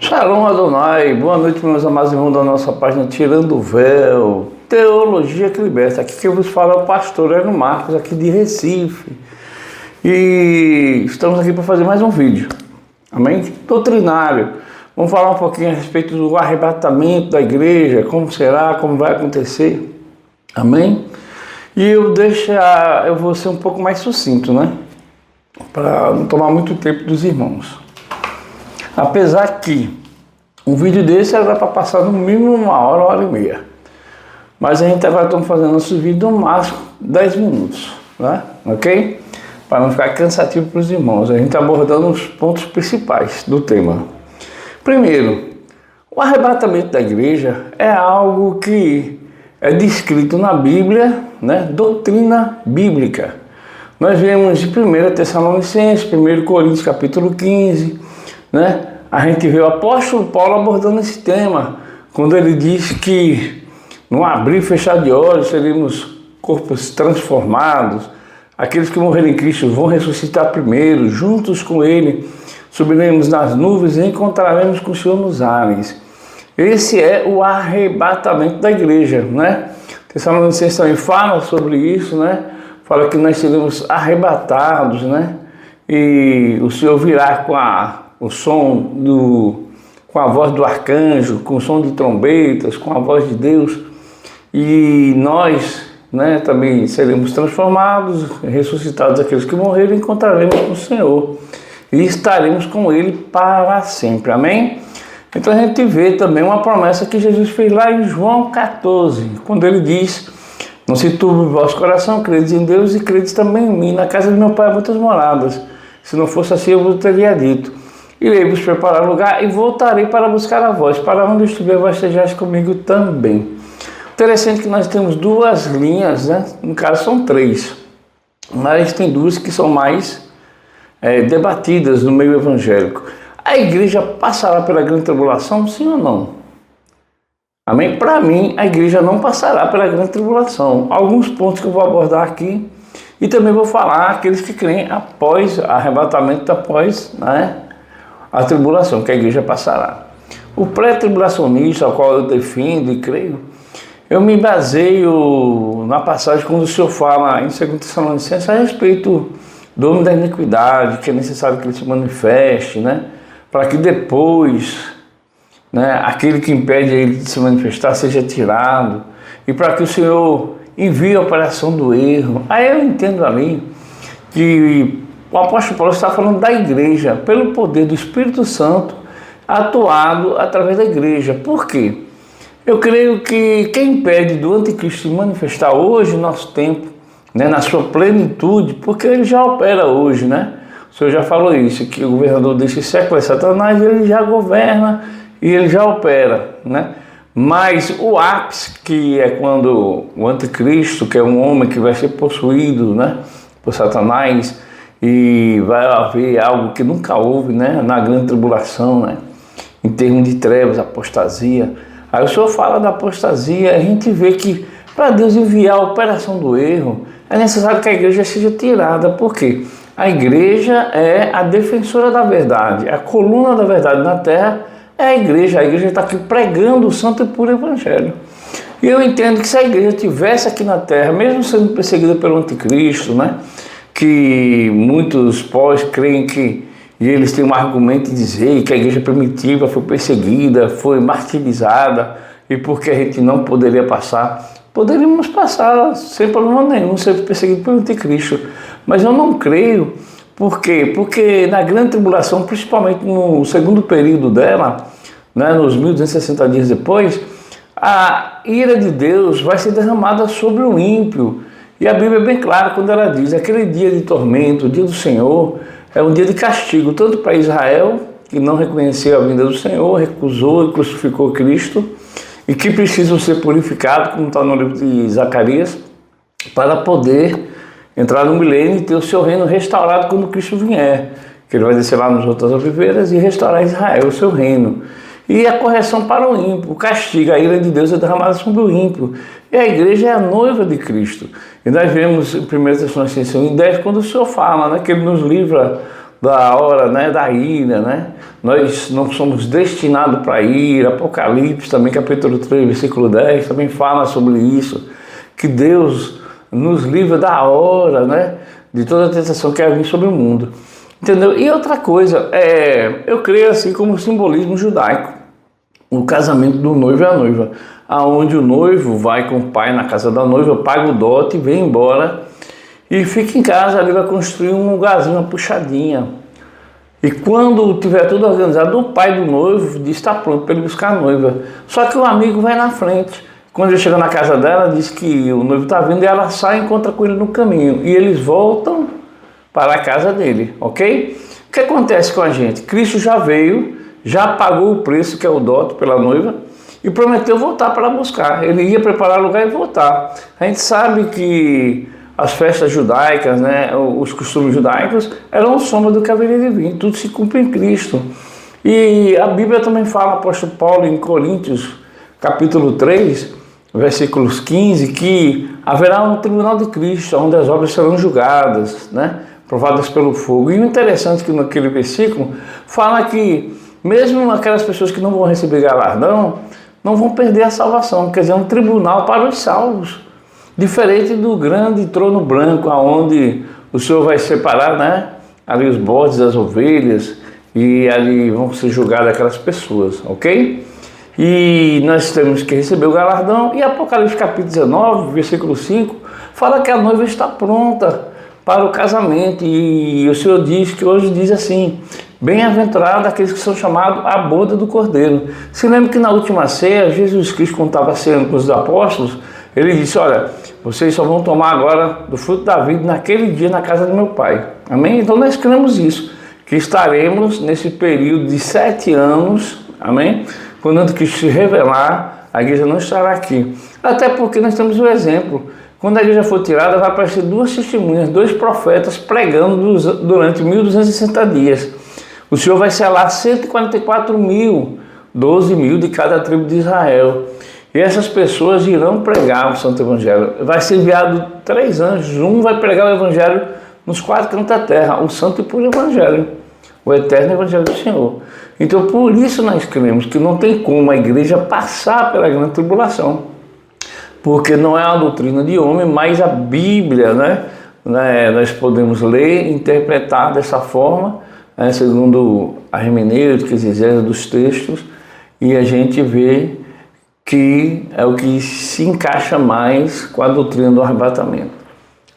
Shalom Adonai, boa noite meus amados irmãos da nossa página Tirando o Véu, Teologia que Liberta. Aqui quem vos fala é o pastor Hélio Marcos, aqui de Recife. E estamos aqui para fazer mais um vídeo, amém? Doutrinário. Vamos falar um pouquinho a respeito do arrebatamento da igreja, como será, como vai acontecer, amém? E eu vou ser um pouco mais sucinto, né? Para não tomar muito tempo dos irmãos. Apesar que um vídeo desse era para passar no mínimo 1 hora e meia. Mas a gente agora estamos fazendo nosso vídeo no máximo 10 minutos, né? Ok? Para não ficar cansativo para os irmãos. A gente está abordando os pontos principais do tema. Primeiro, o arrebatamento da igreja é algo que é descrito na Bíblia, né? Doutrina bíblica. Nós vemos de 1 Tessalonicenses, 1 Coríntios capítulo 15, né? A gente vê o apóstolo Paulo abordando esse tema, quando ele diz que no abrir e fechar de olhos seremos corpos transformados, aqueles que morrerem em Cristo vão ressuscitar primeiro, juntos com ele, subiremos nas nuvens e encontraremos com o Senhor nos ares. Esse é o arrebatamento da igreja, né? Tessalonicenses também fala sobre isso, né? Fala que nós seremos arrebatados, né? E o Senhor virá com a voz do arcanjo, com o som de trombetas, com a voz de Deus, e nós, né, também seremos transformados, ressuscitados aqueles que morreram, e encontraremos com o Senhor e estaremos com Ele para sempre, amém? Então a gente vê também uma promessa que Jesus fez lá em João 14, quando ele diz: não se turbe o vosso coração, credes em Deus e credes também em mim, na casa de meu Pai há muitas moradas, se não fosse assim eu vos teria dito. Irei vos preparar lugar e voltarei para buscar a vós, para onde estiver vós estejais comigo também. Interessante que nós temos duas linhas, né? No caso são três, mas tem duas que são mais debatidas no meio evangélico. A igreja passará pela grande tribulação, sim ou não? Amém? Para mim, a igreja não passará pela grande tribulação. Alguns pontos que eu vou abordar aqui, e também vou falar aqueles que creem após arrebatamento, após, né, a tribulação, que a igreja passará. O pré-tribulacionista, ao qual eu defendo e creio, eu me baseio na passagem quando o Senhor fala em 2 Tessalonicenses a respeito do homem da iniquidade, que é necessário que ele se manifeste, né? Para que depois, né, aquele que impede ele de se manifestar seja tirado, e para que o Senhor envie a operação do erro. Aí eu entendo ali que o apóstolo Paulo está falando da igreja, pelo poder do Espírito Santo atuado através da igreja. Por quê? Eu creio que quem impede do anticristo se manifestar hoje, no nosso tempo, né, na sua plenitude, porque ele já opera hoje, né? O Senhor já falou isso, que o governador desse século é Satanás, ele já governa e ele já opera, né? Mas o ápice, que é quando o anticristo, que é um homem que vai ser possuído, né, por Satanás, e vai haver algo que nunca houve, né, na grande tribulação, né, em termos de trevas, apostasia. Aí o Senhor fala da apostasia, a gente vê que para Deus enviar a operação do erro, é necessário que a igreja seja tirada. Por quê? A igreja é a defensora da verdade, a coluna da verdade na terra é a igreja está aqui pregando o santo e puro evangelho. E eu entendo que se a igreja estivesse aqui na terra, mesmo sendo perseguida pelo anticristo, né, que muitos pós creem que, e eles têm um argumento de dizer que a igreja primitiva foi perseguida, foi martirizada, e porque a gente não poderia passar, poderíamos passar sem problema nenhum, ser perseguido pelo anticristo. Mas eu não creio. Por quê? Porque na grande tribulação, principalmente no segundo período dela, né, nos 1260 dias depois, a ira de Deus vai ser derramada sobre o ímpio. E a Bíblia é bem clara quando ela diz: aquele dia de tormento, o dia do Senhor, é um dia de castigo, tanto para Israel, que não reconheceu a vinda do Senhor, recusou e crucificou Cristo, e que precisam ser purificados, como está no livro de Zacarias, para poder entrar no milênio e ter o seu reino restaurado quando Cristo vier, que ele vai descer lá nas outras oliveiras e restaurar Israel, o seu reino. E a correção para o ímpio, o castigo, a ira de Deus é derramada sobre o ímpio. E a igreja é a noiva de Cristo. E nós vemos em 1 Tessalonicenses 1:10, quando o Senhor fala, né, que Ele nos livra da hora, né, da ira, né? Nós não somos destinados para ira. Apocalipse também, capítulo 3, versículo 10, também fala sobre isso, que Deus nos livra da hora, né, de toda a tentação que vai vir sobre o mundo. Entendeu? E outra coisa, eu creio assim como simbolismo judaico, o casamento do noivo e a noiva, aonde o noivo vai com o pai na casa da noiva, paga o dote, vem embora e fica em casa, ali vai construir um lugarzinho, uma puxadinha. E quando tiver tudo organizado, o pai do noivo diz que está pronto para ele buscar a noiva. Só que o amigo vai na frente. Quando ele chega na casa dela, diz que o noivo está vindo e ela sai e encontra com ele no caminho. E eles voltam para a casa dele, ok? O que acontece com a gente? Cristo já veio, já pagou o preço, que é o dote pela noiva, e prometeu voltar para buscar. Ele ia preparar o lugar e voltar. A gente sabe que as festas judaicas, né, os costumes judaicos, eram sombra do que haveria de vir. Tudo se cumpre em Cristo. E a Bíblia também fala, o apóstolo Paulo, em Coríntios, capítulo 3, versículos 15, que haverá um tribunal de Cristo, onde as obras serão julgadas, né, provadas pelo fogo. E o interessante é que naquele versículo fala que mesmo aquelas pessoas que não vão receber galardão, não vão perder a salvação. Quer dizer, é um tribunal para os salvos. Diferente do grande trono branco, onde o Senhor vai separar, né, ali os bodes das ovelhas, e ali vão ser julgadas aquelas pessoas, ok? E nós temos que receber o galardão. E Apocalipse capítulo 19, versículo 5, fala que a noiva está pronta para o casamento. E o Senhor diz que hoje diz assim: bem-aventurado aqueles que são chamados à boda do Cordeiro. Se lembra que na última ceia, Jesus Cristo, quando estava ceando com os apóstolos, ele disse: olha, vocês só vão tomar agora do fruto da vida naquele dia na casa do meu Pai. Amém? Então nós cremos isso, que estaremos nesse período de 7 anos, amém? Quando Cristo se revelar, a igreja não estará aqui. Até porque nós temos um exemplo. Quando a igreja for tirada, vai aparecer 2 testemunhas, 2 profetas pregando durante 1260 dias. O Senhor vai selar 144 mil, 12 mil de cada tribo de Israel. E essas pessoas irão pregar o Santo Evangelho. Vai ser enviado 3 anjos. Um vai pregar o Evangelho nos 4 cantos da terra, o Santo e Puro Evangelho, o eterno Evangelho do Senhor. Então, por isso nós cremos que não tem como a igreja passar pela grande tribulação, porque não é a doutrina de homem, mas a Bíblia, né? Nós podemos ler e interpretar dessa forma, né, segundo a hermenêutica exegese dos textos, e a gente vê que é o que se encaixa mais com a doutrina do arrebatamento.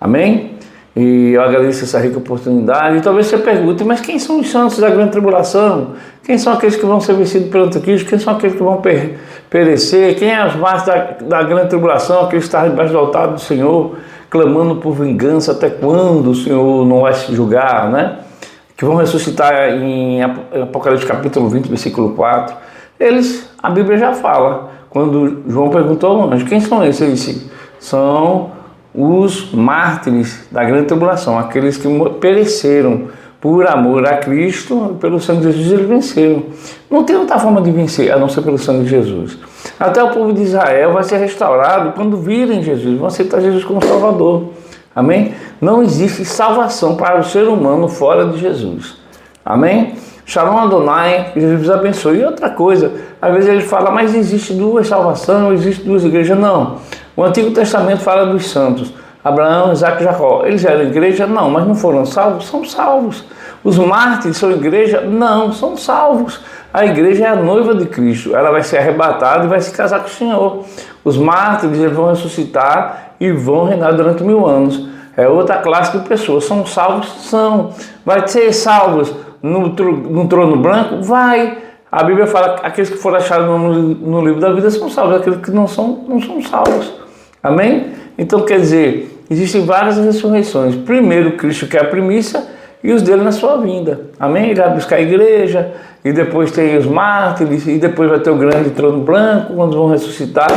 Amém? E eu agradeço essa rica oportunidade. E talvez você pergunte: mas quem são os santos da grande tribulação? Quem são aqueles que vão ser vencidos pelo anticristo? Quem são aqueles que vão perecer? Quem é os mártires da grande tribulação? Aqueles que estão debaixo do altar do Senhor, clamando por vingança, até quando o Senhor não vai se julgar, né? Que vão ressuscitar em Apocalipse capítulo 20, versículo 4. Eles, a Bíblia já fala. Quando João perguntou ao anjo: quem são esses? Ele disse: são os mártires da grande tribulação, aqueles que pereceram por amor a Cristo, pelo sangue de Jesus eles venceram. Não tem outra forma de vencer, a não ser pelo sangue de Jesus. Até o povo de Israel vai ser restaurado quando virem Jesus, vão aceitar Jesus como Salvador. Amém? Não existe salvação para o ser humano fora de Jesus. Amém? Shalom Adonai, que Jesus abençoe. E outra coisa, às vezes ele fala: mas existe 2 salvações, existe 2 igrejas. Não. O Antigo Testamento fala dos santos, Abraão, Isaac e Jacó. Eles eram igreja? Não, mas não foram salvos? São salvos. Os mártires são igreja? Não, são salvos. A igreja é a noiva de Cristo. Ela vai ser arrebatada e vai se casar com o Senhor. Os mártires, eles vão ressuscitar e vão reinar durante 1000 anos. É outra classe de pessoas. São salvos? São. Vai ser salvos no trono branco? Vai. A Bíblia fala que aqueles que foram achados no livro da vida são salvos. Aqueles que não são salvos. Amém? Então, quer dizer, existem várias ressurreições. Primeiro, Cristo que é a primícia e os dele na sua vinda. Amém? Ele vai buscar a igreja, e depois tem os mártires, e depois vai ter o grande trono branco, quando vão ressuscitar,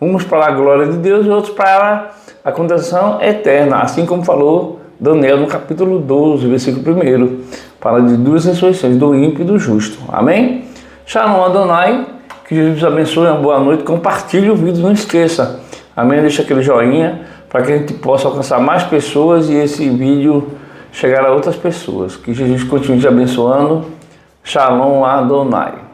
uns para a glória de Deus e outros para a condenação eterna. Assim como falou Daniel no capítulo 12, versículo 1. Fala de 2 ressurreições, do ímpio e do justo. Amém? Shalom Adonai, que Jesus abençoe, uma boa noite. Compartilhe o vídeo, não esqueça. Amém? Deixa aquele joinha para que a gente possa alcançar mais pessoas e esse vídeo chegar a outras pessoas. Que Jesus continue te abençoando. Shalom Adonai.